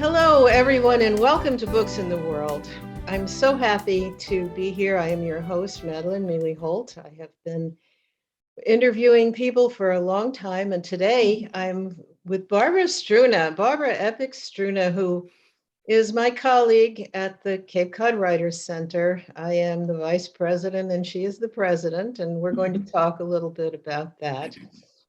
Hello, everyone, and welcome to Books in the World. I'm so happy to be here. I am your host, Madeline Mealy Holt. I have been interviewing people for a long time, and today I'm with Barbara Struna, Barbara Eppich Struna, who is my colleague at the Cape Cod Writers Center. I am the vice president, and she is the president, and we're going to talk a little bit about that.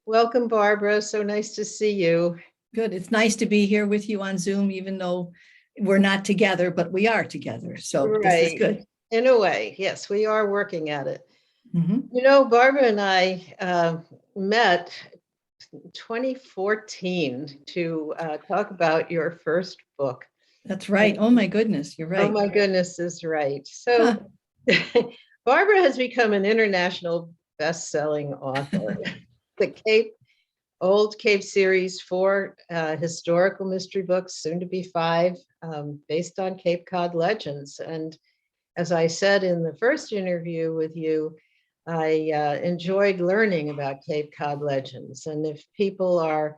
Welcome, Barbara. So nice to see you. Good. It's nice to be here with you on Zoom, even though we're not together, but we are together. So This is good. In a way, yes, we are working at it. Mm-hmm. You know, Barbara and I met in 2014 to talk about your first book. That's right. Oh my goodness, you're right. Oh my goodness is right. So Barbara has become an international best-selling author. The Old Cape series, 4 historical mystery books, soon to be 5, based on Cape Cod legends. And as I said in the first interview with you, I enjoyed learning about Cape Cod legends. And if people are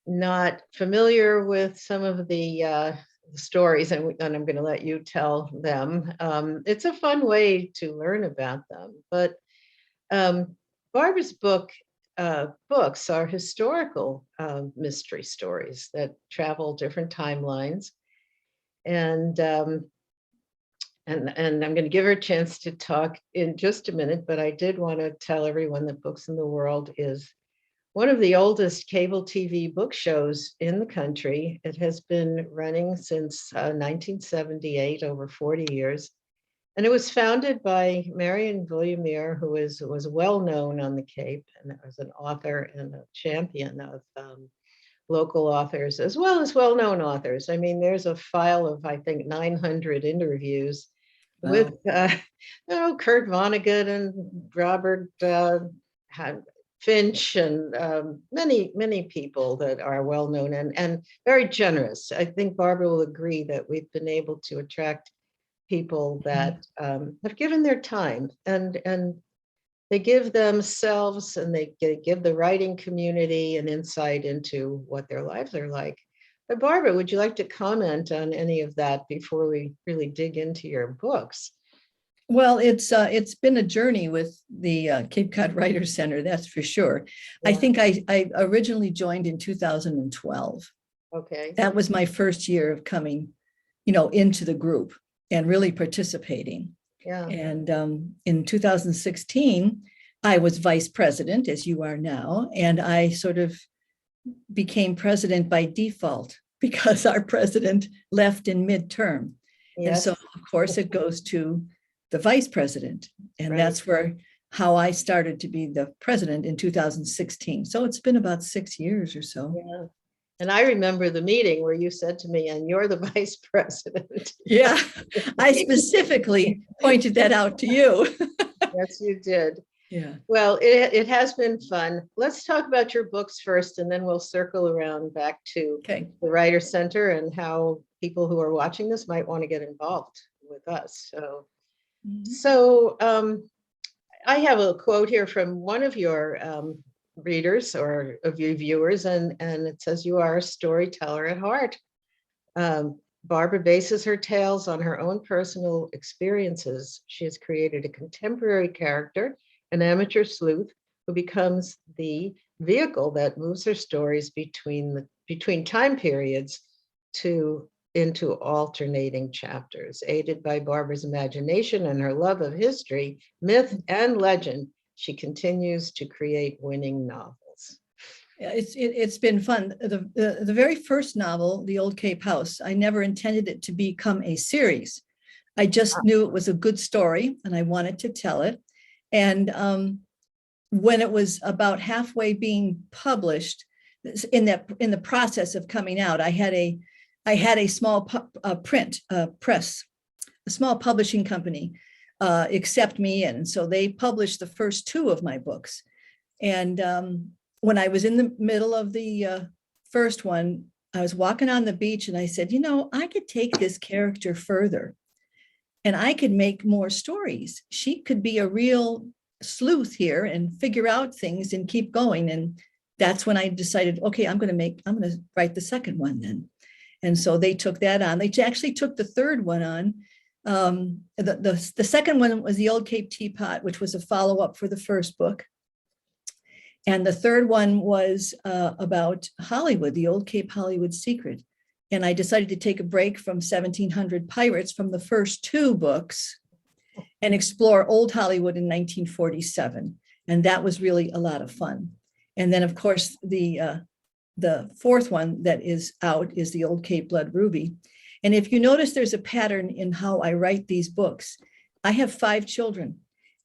not familiar with some of the stories, and I'm going to let you tell them, it's a fun way to learn about them. But Barbara's books are historical mystery stories that travel different timelines. And I'm going to give her a chance to talk in just a minute, but I did want to tell everyone that Books in the World is one of the oldest cable TV book shows in the country. It has been running since 1978, over 40 years. And it was founded by Marion Villamere, who was well known on the Cape and was an author and a champion of local authors, as well as well-known authors. I mean, there's a file of, I think, 900 interviews with Kurt Vonnegut and Robert Finch and many people that are well-known and very generous. I think Barbara will agree that we've been able to attract people that have given their time and they give themselves and they give the writing community an insight into what their lives are like. But Barbara, would you like to comment on any of that before we really dig into your books? Well, it's been a journey with the Cape Cod Writers Center, that's for sure. Yeah. I think I originally joined in 2012. Okay. That was my first year of coming, into the group and really participating. Yeah. And in 2016, I was vice president, as you are now, and I sort of became president by default because our president left in midterm. Yes. And so, of course, it goes to the vice president. And right. That's how I started to be the president in 2016. So it's been about 6 years or so. Yeah. And I remember the meeting where you said to me, and you're the vice president. Yeah, I specifically pointed that out to you. Yes, you did. Yeah. Well, it has been fun. Let's talk about your books first, and then we'll circle around back to the Writers Center and how people who are watching this might want to get involved with us. So I have a quote here from one of your readers or of your viewers, and it says, "You are a storyteller at heart." Barbara bases her tales on her own personal experiences. She has created a contemporary character, an amateur sleuth, who becomes the vehicle that moves her stories between time periods into alternating chapters. Aided by Barbara's imagination and her love of history, myth, and legend, she continues to create winning novels. It's been fun. The very first novel, The Old Cape House, I never intended it to become a series. I just knew it was a good story and I wanted to tell it. And when it was about halfway being published, in the process of coming out, I had a small press, a small publishing company accept me in. So they published the first 2 of my books. And when I was in the middle of the first one, I was walking on the beach and I said, I could take this character further and I could make more stories. She could be a real sleuth here and figure out things and keep going. And that's when I decided, okay, I'm going to write the second one then. And so they took that on. They actually took the third one on. The second one was The Old Cape Teapot, which was a follow-up for the first book. And the third one was about Hollywood, the Old Cape Hollywood Secret. And I decided to take a break from 1700 Pirates from the first two books and explore old Hollywood in 1947. And that was really a lot of fun. And then, of course, the fourth one that is out is The Old Cape Blood Ruby. And if you notice, there's a pattern in how I write these books. I have 5 children,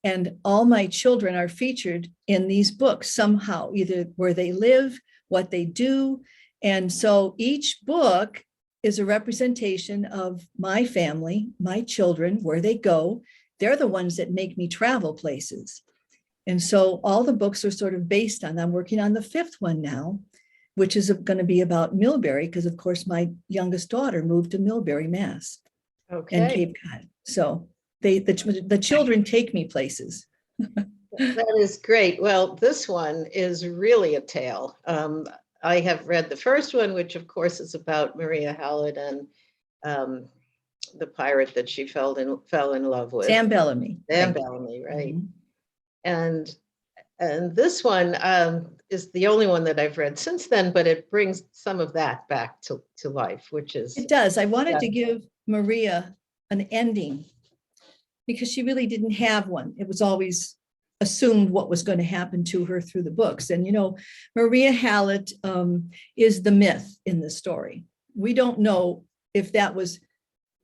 and all my children are featured in these books somehow, either where they live, what they do. And so each book is a representation of my family, my children, where they go. They're the ones that make me travel places. And so all the books are sort of based on, I'm working on the 5th one now, which is going to be about Millbury, because of course my youngest daughter moved to Millbury, Mass. Okay. And Cape Cod. So the children take me places. That is great. Well, this one is really a tale. I have read the first one, which of course is about Maria Hallett and the pirate that she fell in love with. Sam Bellamy. Sam Bellamy, right? Mm-hmm. And this one is the only one that I've read since then, but it brings some of that back to life, which is. It does. I wanted to give Maria an ending because she really didn't have one. It was always assumed what was going to happen to her through the books. And, you know, Maria Hallett is the myth in the story. We don't know if that was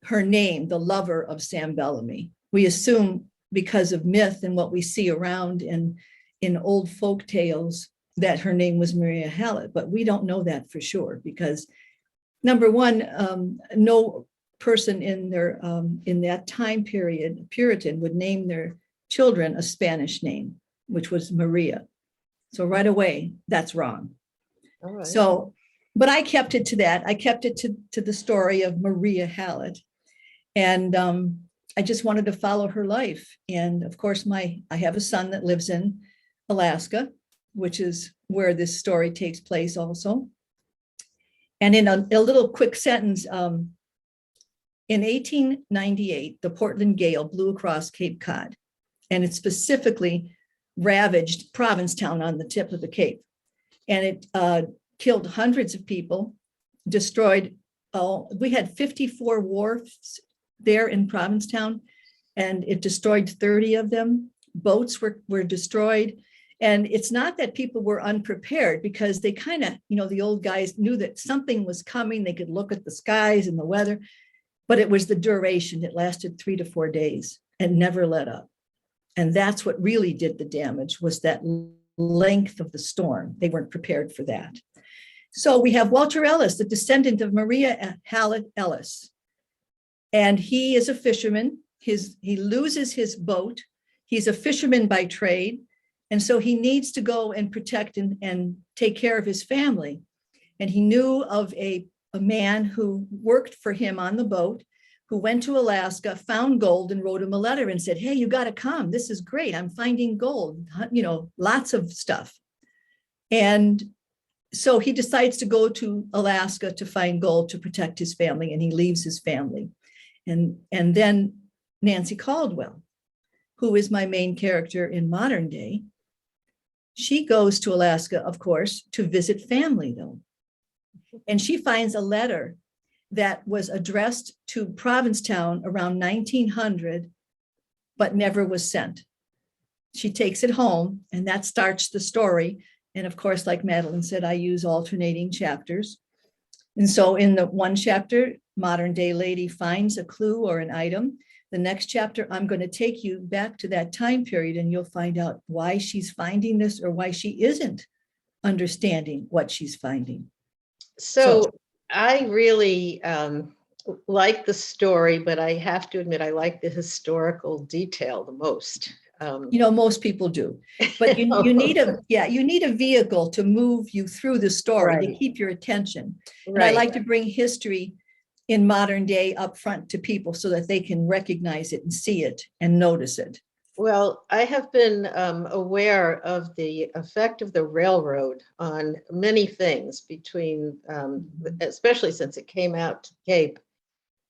her name, the lover of Sam Bellamy. We assume because of myth and what we see around in old folk tales that her name was Maria Hallett, but we don't know that for sure because number one, no person in that time period, Puritan, would name their children a Spanish name, which was Maria. So right away, that's wrong. All right. So, but I kept it to that. I kept it to the story of Maria Hallett. And I just wanted to follow her life. And of course, I have a son that lives in Alaska, which is where this story takes place also. And in a little quick sentence, in 1898, the Portland Gale blew across Cape Cod, and it specifically ravaged Provincetown on the tip of the Cape. And it killed hundreds of people, destroyed, we had 54 wharfs there in Provincetown, and it destroyed 30 of them. Boats were destroyed. And it's not that people were unprepared because they kind of, you know, the old guys knew that something was coming. They could look at the skies and the weather, but it was the duration. It lasted 3 to 4 days and never let up. And that's what really did the damage, was that length of the storm. They weren't prepared for that. So we have Walter Ellis, the descendant of Maria Hallett Ellis. And he is a fisherman. He loses his boat. He's a fisherman by trade. And so he needs to go and protect and take care of his family. And he knew of a man who worked for him on the boat, who went to Alaska, found gold, and wrote him a letter and said, hey, you got to come. This is great. I'm finding gold, you know, lots of stuff. And so he decides to go to Alaska to find gold to protect his family, and he leaves his family. And then Nancy Caldwell, who is my main character in modern day, she goes to Alaska, of course, to visit family, though. And she finds a letter that was addressed to Provincetown around 1900, but never was sent. She takes it home, and that starts the story. And of course, like Madeline said, I use alternating chapters. And so in the one chapter, modern day lady finds a clue or an item. The next chapter, I'm going to take you back to that time period, and you'll find out why she's finding this or why she isn't understanding what she's finding. So I really like the story, but I have to admit, I like the historical detail the most. You know, most people do, but you need a vehicle to move you through the story, right, to keep your attention. Right. And I like to bring history in modern day up front to people so that they can recognize it and see it and notice it. Well, I have been aware of the effect of the railroad on many things between, especially since it came out to Cape.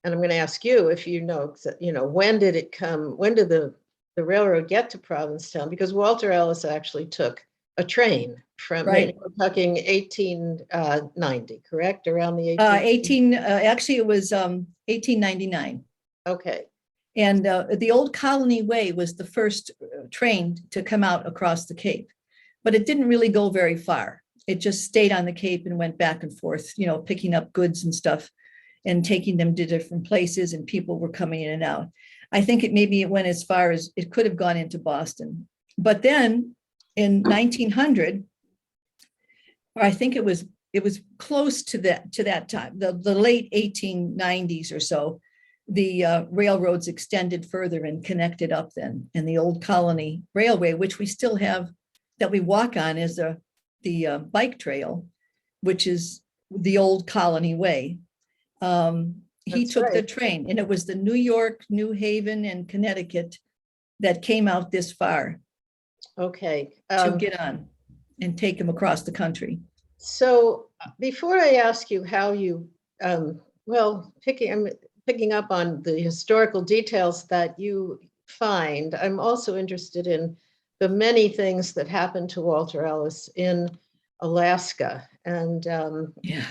And I'm going to ask you if when did it come? When did the railroad get to Provincetown? Because Walter Ellis actually took a train from, Right. we're talking 1890, correct? Around the 18, actually it was 1899. Okay. And the old Colony Way was the first train to come out across the Cape, but it didn't really go very far. It just stayed on the Cape and went back and forth, picking up goods and stuff and taking them to different places, and people were coming in and out. I think it went as far as it could have gone into Boston. But then in 1900, or I think it was close to that time, the late 1890s or so, the railroads extended further and connected up then. And the old Colony Railway, which we still have, that we walk on, is the bike trail, which is the old Colony Way. He That's took the right. train, and it was the New York, New Haven, and Connecticut that came out this far Okay. to get on and take him across the country. So before I ask you how you, well, picking up on the historical details that you find, I'm also interested in the many things that happened to Walter Ellis in Alaska. And Yeah.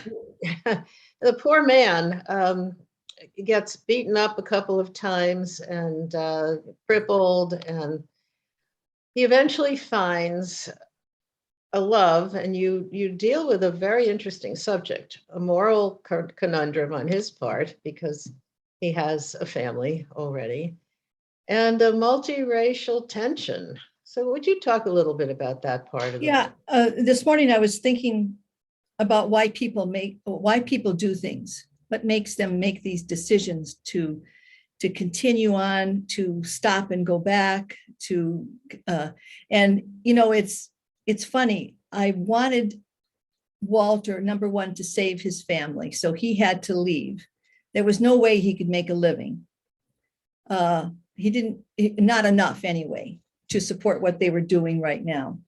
the poor man gets beaten up a couple of times and crippled, and he eventually finds a love, and you deal with a very interesting subject, a moral conundrum on his part, because he has a family already, and a multiracial tension. So would you talk a little bit about that part of Yeah. This morning I was thinking about why people do things, what makes them make these decisions to continue on, to stop and go back, and it's funny. I wanted Walter, number one, to save his family, so he had to leave. There was no way he could make a living. He didn't, not enough anyway, to support what they were doing right now.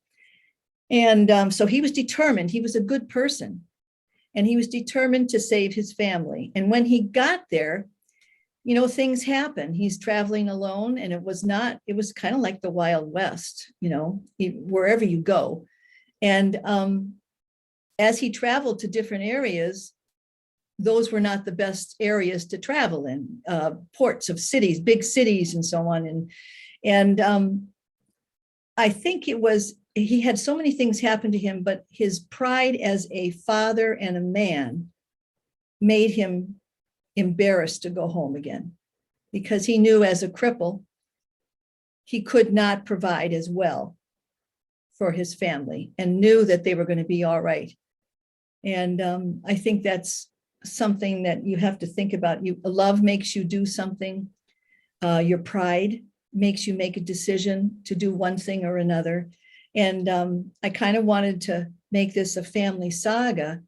And so he was determined. He was a good person, and he was determined to save his family. And when he got there, things happen. He's traveling alone, and it was kind of like the Wild West, wherever you go. And as he traveled to different areas, those were not the best areas to travel in, ports of cities, big cities, and so on. And I think he had so many things happen to him, but his pride as a father and a man made him embarrassed to go home again, because he knew as a cripple, he could not provide as well for his family, and knew that they were going to be all right. And I think that's something that you have to think about. Love makes you do something. Your pride makes you make a decision to do one thing or another. And I kind of wanted to make this a family saga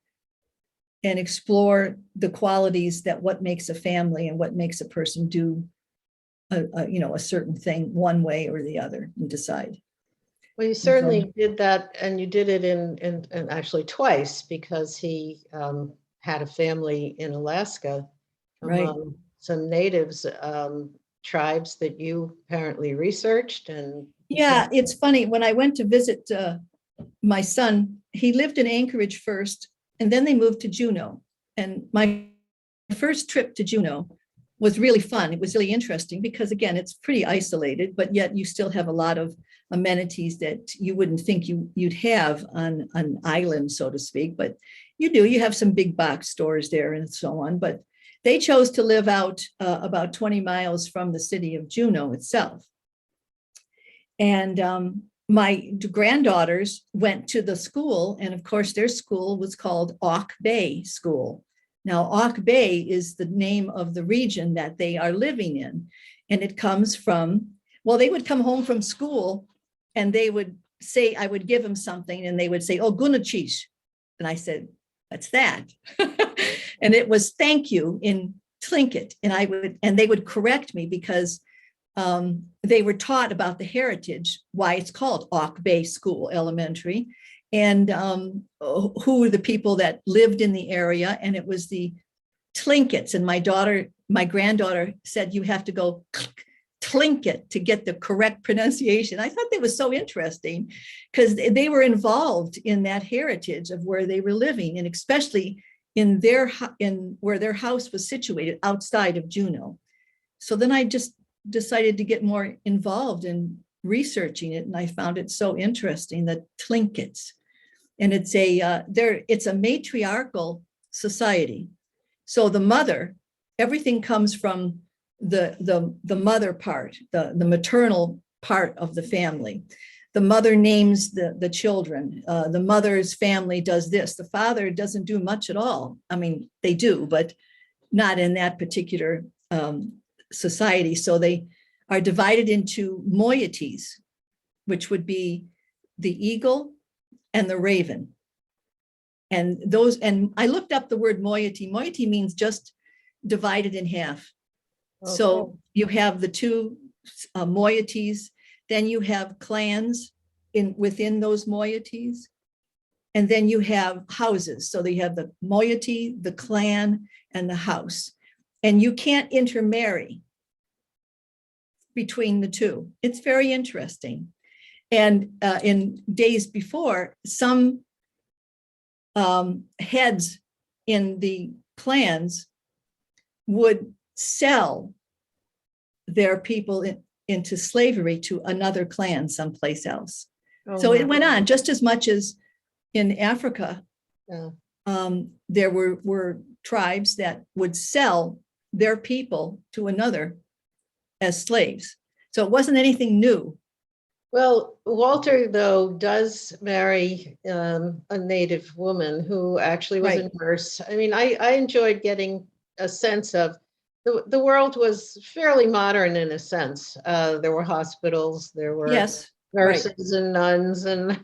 and explore the qualities that what makes a family and what makes a person do a certain thing one way or the other, and decide. Well, you certainly did that, and you did it in actually twice, because he had a family in Alaska among some natives, tribes that you apparently researched. And yeah, it's funny, when I went to visit my son, he lived in Anchorage first, and then they moved to Juneau. And my first trip to Juneau was really fun. It was really interesting because, again, it's pretty isolated, but yet you still have a lot of amenities that you wouldn't think you'd have on an island, so to speak. But you do. You have some big box stores there and so on. But they chose to live out about 20 miles from the city of Juneau itself. And my granddaughters went to the school, and of course their school was called Auk Bay School. Now, Auk Bay is the name of the region that they are living in, and it comes from, well, they would come home from school and they would say, I would give them something, and they would say, oh, Gunachish. And I said, what's that? And it was thank you in Tlingit. And they would correct me, because they were taught about the heritage, why it's called Auk Bay School Elementary, and who were the people that lived in the area. And it was the Tlinkets. And my granddaughter said, you have to go Tlingit to get the correct pronunciation. I thought that was so interesting because they were involved in that heritage of where they were living, and especially in where their house was situated outside of Juneau. So then I just decided to get more involved in researching it, and I found it so interesting, the Tlinkets. And it's a matriarchal society. So the mother, everything comes from the mother part, the maternal part of the family. The mother names the children. The mother's family does this. The father doesn't do much at all. I mean, they do, but not in that particular society. So they are divided into moieties, which would be the eagle and the raven. And I looked up the word moiety. Moiety means just divided in half. Okay. So you have the two moieties, then you have clans within those moieties, and then you have houses. So they have the moiety, the clan, and the house. And you can't intermarry between the two. It's very interesting. And in days before, some heads in the clans would sell their people into slavery to another clan someplace else. Oh, so it went on just as much as in Africa. Yeah. There were tribes that would sell their people to another as slaves. So it wasn't anything new. Well, Walter, though, does marry a native woman who actually was a nurse. I mean, I enjoyed getting a sense of the world was fairly modern in a sense. There were hospitals, there were nurses and nuns and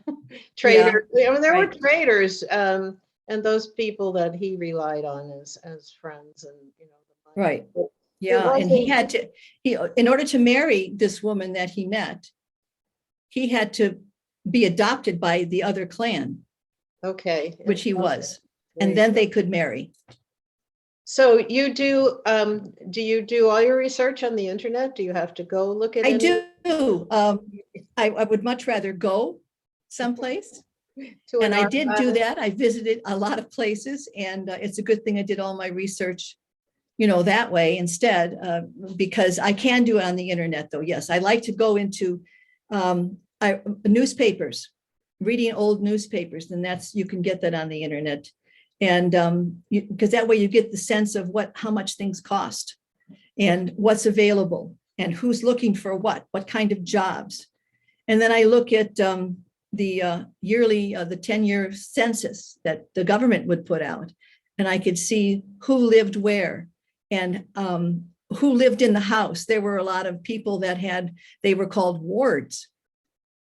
traders. Yeah. I mean, there were traders and those people that he relied on as friends, and the money. Right. Yeah, and he had to. In order to marry this woman that he met, he had to be adopted by the other clan. Okay. Which he was, and then they could marry. So you do you do all your research on the internet? Do you have to go look at it? I do. I would much rather go someplace. And I did do that. I visited a lot of places, and it's a good thing I did all my research, that way instead, because I can do it on the internet though. Yes, I like to go into newspapers, reading old newspapers, and you can get that on the internet. And because that way you get the sense of how much things cost and what's available and who's looking for what kind of jobs. And then I look at the yearly, the 10-year census that the government would put out, and I could see who lived where and who lived in the house. There were a lot of people they were called wards,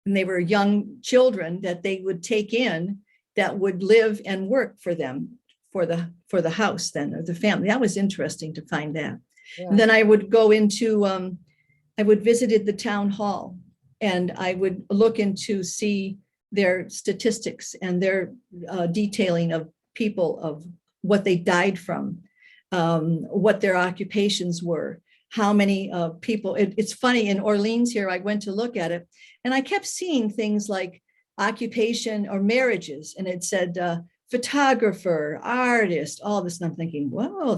and they were young children that they would take in that would live and work for them, for the house then, or the family. That was interesting to find that. Yeah. And then I would go into, I would visited the town hall, and I would look into see their statistics and their detailing of people, of what they died from, what their occupations were, how many people. It's funny, in Orleans here, I went to look at it, and I kept seeing things like occupation or marriages, and it said photographer, artist, all this. And I'm thinking, whoa,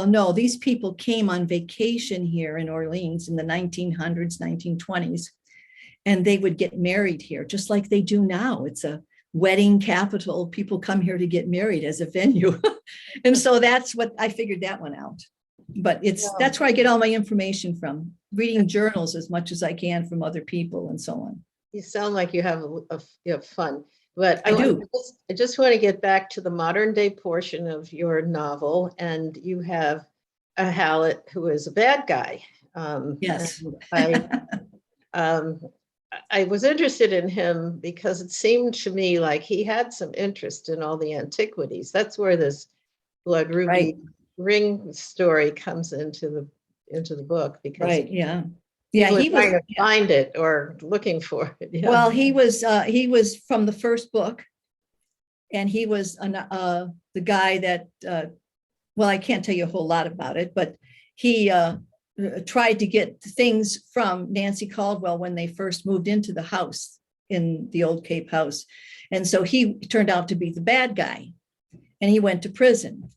no, these people came on vacation here in Orleans in the 1900s, 1920s, and they would get married here just like they do now. It's a wedding capital. People come here to get married as a venue. And so that's what I figured that one out. But that's where I get all my information from, reading journals as much as I can from other people and so on. You sound like you have fun, but I do. I just want to get back to the modern day portion of your novel, and you have a Hallett who is a bad guy. Yes. I was interested in him because it seemed to me like he had some interest in all the antiquities. That's where this Blood Ruby ring story comes into the book. Because Yeah, People are he was, trying to find it or looking for it. Yeah. well, he was from the first book. And he was the guy that, well, I can't tell you a whole lot about it, but he tried to get things from Nancy Caldwell when they first moved into the house in the old Cape house. And so he turned out to be the bad guy and he went to prison.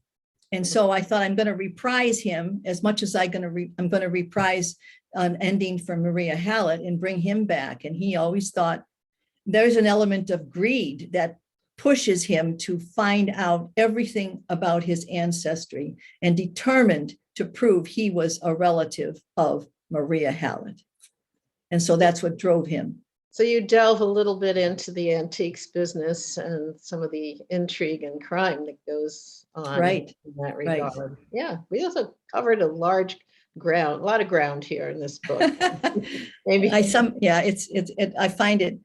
And so I thought I'm going to reprise him as much as I'm going to reprise an ending for Maria Hallett and bring him back. And he always thought there's an element of greed that pushes him to find out everything about his ancestry and determined to prove he was a relative of Maria Hallett. And so that's what drove him. So you delve a little bit into the antiques business and some of the intrigue and crime that goes on Right. in that regard. Right. Yeah, we also covered a lot of ground here in this book. Maybe I find it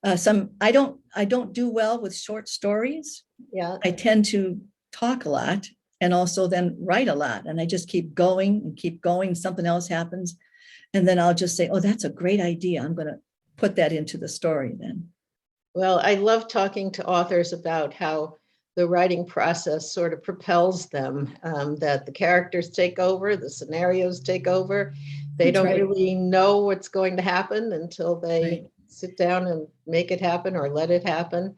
I don't do well with short stories. Yeah, I tend to talk a lot and also then write a lot, and I just keep going and keep going. Something else happens, and then I'll just say, "Oh, that's a great idea. I'm going to put that into the story." Then, well, I love talking to authors about how the writing process sort of propels them. That the characters take over, the scenarios take over. They don't really know what's going to happen until they sit down and make it happen or let it happen.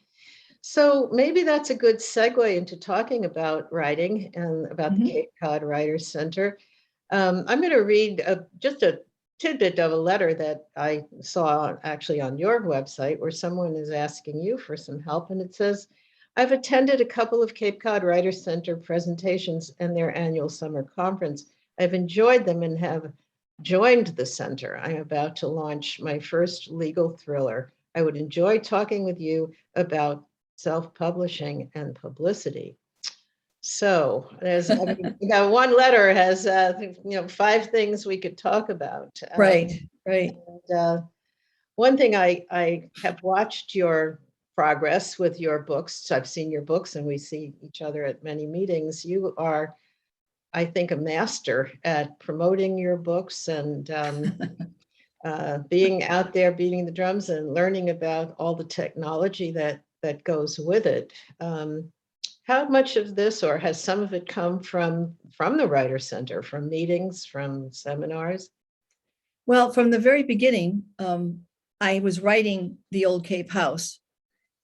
So maybe that's a good segue into talking about writing and about the Cape Cod Writers Center. I'm going to read just a tidbit of a letter that I saw actually on your website where someone is asking you for some help. And it says, I've attended a couple of Cape Cod Writers Center presentations and their annual summer conference. I've enjoyed them and have joined the center. I'm about to launch my first legal thriller. I would enjoy talking with you about self-publishing and publicity. So there's, one letter has, 5 things we could talk about. Right. And, one thing I have watched your progress with your books. I've seen your books and we see each other at many meetings. You are, I think, a master at promoting your books and being out there, beating the drums and learning about all the technology that goes with it. How much of this, or has some of it come from the Writer Center, from meetings, from seminars? Well, from the very beginning, I was writing The Old Cape House,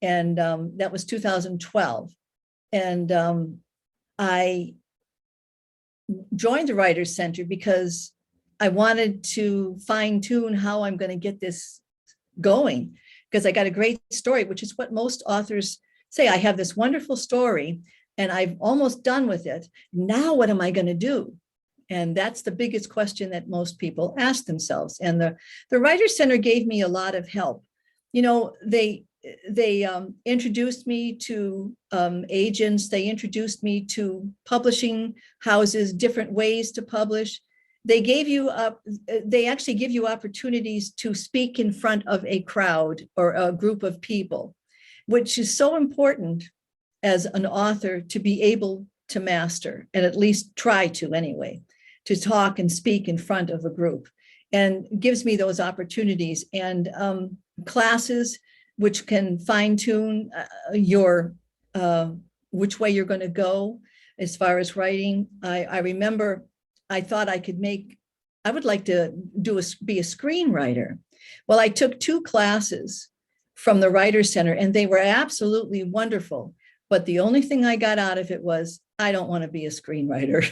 and that was 2012. And I joined the Writers Center because I wanted to fine tune how I'm going to get this going, because I got a great story, which is what most authors say. I have this wonderful story and I've almost done with it. Now, what am I going to do? And that's the biggest question that most people ask themselves. And the Writers Center gave me a lot of help. They introduced me to agents. They introduced me to publishing houses, different ways to publish. They actually give you opportunities to speak in front of a crowd or a group of people, which is so important as an author to be able to master, and at least try to anyway, to talk and speak in front of a group, and gives me those opportunities and classes which can fine tune your which way you're going to go as far as writing. I remember I thought I would like to be a screenwriter. Well, I took 2 classes from the Writers Center and they were absolutely wonderful. But the only thing I got out of it was, I don't want to be a screenwriter.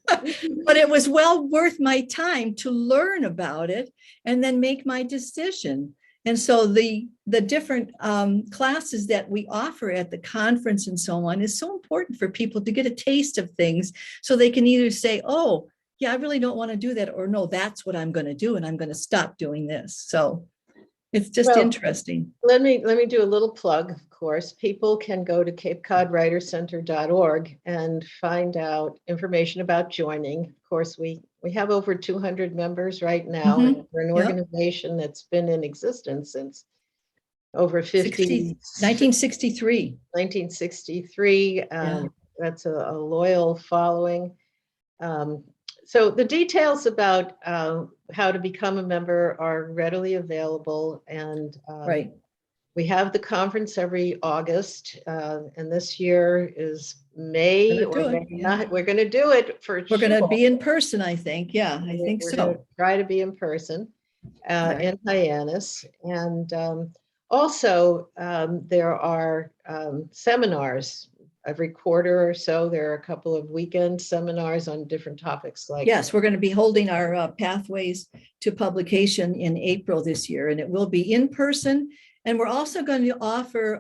But it was well worth my time to learn about it and then make my decision. And so the different classes that we offer at the conference and so on is so important for people to get a taste of things, so they can either say, oh, yeah, I really don't want to do that, or no, that's what I'm going to do and I'm going to stop doing this. So it's just interesting. Let me do a little plug. Of course, people can go to capecodwritercenter.org and find out information about joining. Of course, we have over 200 members right now. And we're an organization that's been in existence since over 1963. 1963. That's a loyal following. So the details about how to become a member are readily available, and Right. we have the conference every August, and this year is May or May not. We're going to do it for We're sure. going to be in person, I think. Yeah, I think We're going to so. try to be in person in Hyannis. And also, there are seminars every quarter or so. There are a couple of weekend seminars on different topics like. Yes, we're going to be holding our Pathways to Publication in April this year, and it will be in person. And we're also going to offer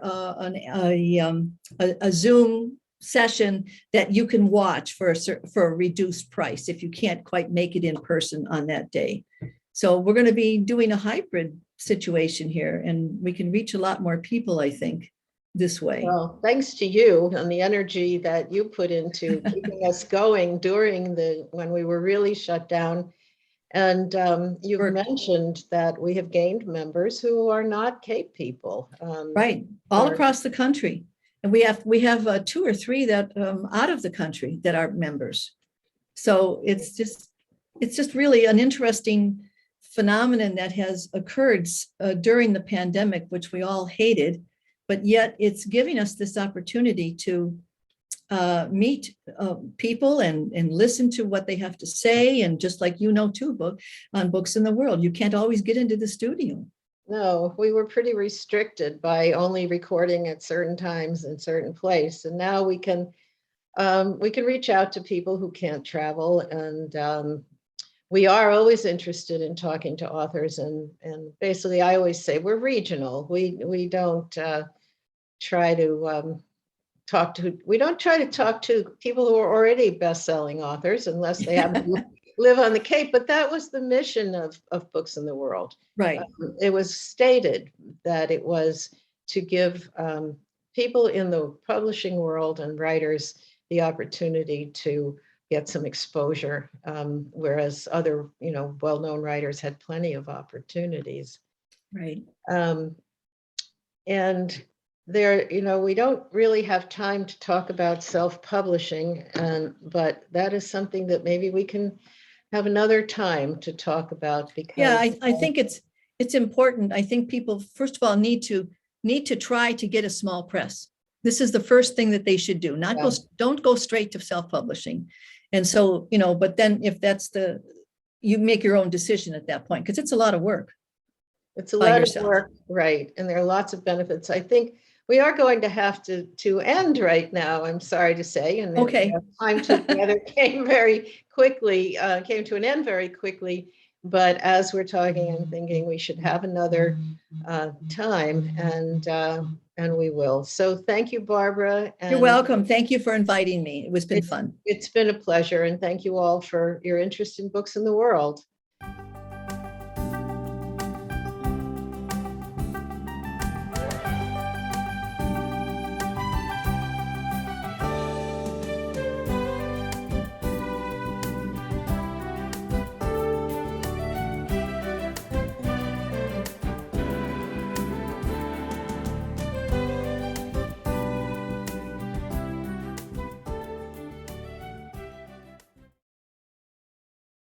a Zoom session that you can watch for a reduced price if you can't quite make it in person on that day. So we're going to be doing a hybrid situation here, and we can reach a lot more people, I think, this way. Well, thanks to you and the energy that you put into keeping us going during when we were really shut down. And you've mentioned that we have gained members who are not Cape people. Right, all across the country. And we have 2 or 3 that out of the country that are members. So it's just really an interesting phenomenon that has occurred during the pandemic, which we all hated, but yet it's giving us this opportunity to meet people and listen to what they have to say. And just like, too, on Books in the World, you can't always get into the studio. No, we were pretty restricted by only recording at certain times in certain place. And now we can reach out to people who can't travel. And we are always interested in talking to authors. And basically, I always say we're regional. We don't try to we don't try to talk to people who are already best-selling authors unless they happen to live on the Cape. But that was the mission of Books in the World. Right. It was stated that it was to give people in the publishing world and writers the opportunity to get some exposure, whereas other, well-known writers had plenty of opportunities. Right. And there, we don't really have time to talk about self-publishing, but that is something that maybe we can have another time to talk about. Because I think it's important. I think people, first of all, need to try to get a small press. This is the first thing that they should do. Don't go straight to self-publishing. And so, but then if you make your own decision at that point, because it's a lot of work. It's a lot of work, right? And there are lots of benefits. I think we are going to have to end right now, I'm sorry to say. And okay. Time together came to an end very quickly. But as we're talking, I'm thinking we should have another time, and we will. So thank you, Barbara. You're welcome. Thank you for inviting me. It's been fun. It's been a pleasure. And thank you all for your interest in Books in the World.